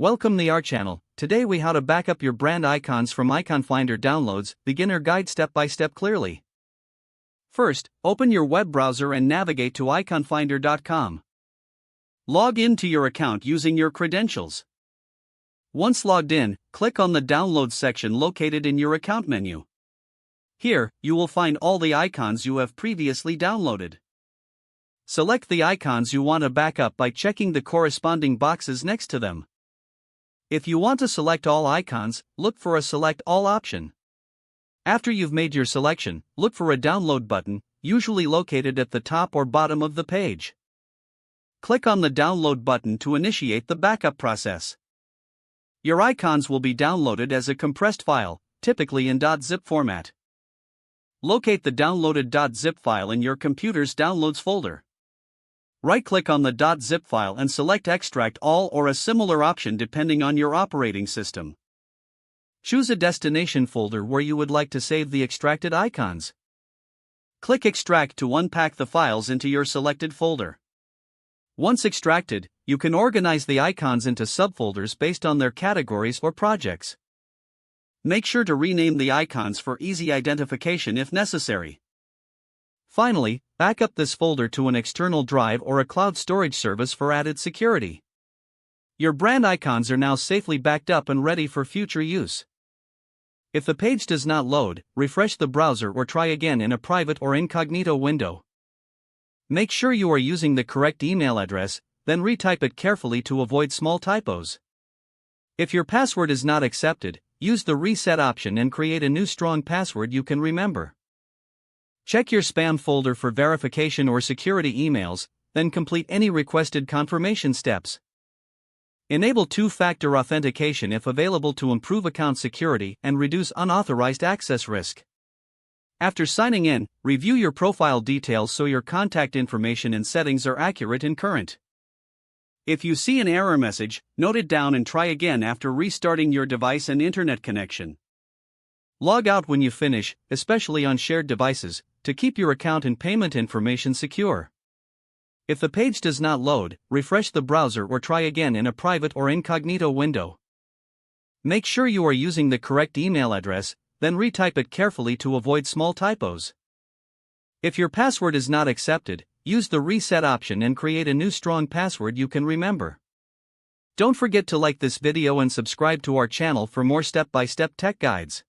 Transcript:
Welcome to our channel. Today we how to back up your brand icons from Iconfinder downloads, beginner guide step by step clearly. First, open your web browser and navigate to iconfinder.com. Log in to your account using your credentials. Once logged in, click on the Downloads section located in your account menu. Here, you will find all the icons you have previously downloaded. Select the icons you want to back up by checking the corresponding boxes next to them. If you want to select all icons, look for a Select All option. After you've made your selection, look for a Download button, usually located at the top or bottom of the page. Click on the Download button to initiate the backup process. Your icons will be downloaded as a compressed file, typically in .zip format. Locate the downloaded .zip file in your computer's Downloads folder. Right-click on the .zip file and select Extract All or a similar option depending on your operating system. Choose a destination folder where you would like to save the extracted icons. Click Extract to unpack the files into your selected folder. Once extracted, you can organize the icons into subfolders based on their categories or projects. Make sure to rename the icons for easy identification if necessary. Finally, back up this folder to an external drive or a cloud storage service for added security. Your brand icons are now safely backed up and ready for future use. If the page does not load, refresh the browser or try again in a private or incognito window. Make sure you are using the correct email address, then retype it carefully to avoid small typos. If your password is not accepted, use the Reset option and create a new strong password you can remember. Check your spam folder for verification or security emails, then complete any requested confirmation steps. Enable two-factor authentication if available to improve account security and reduce unauthorized access risk. After signing in, review your profile details so your contact information and settings are accurate and current. If you see an error message, note it down and try again after restarting your device and internet connection. Log out when you finish, especially on shared devices, to keep your account and payment information secure. If the page does not load, refresh the browser or try again in a private or incognito window. Make sure you are using the correct email address, then retype it carefully to avoid small typos. If your password is not accepted, use the Reset option and create a new strong password you can remember. Don't forget to like this video and subscribe to our channel for more step-by-step tech guides.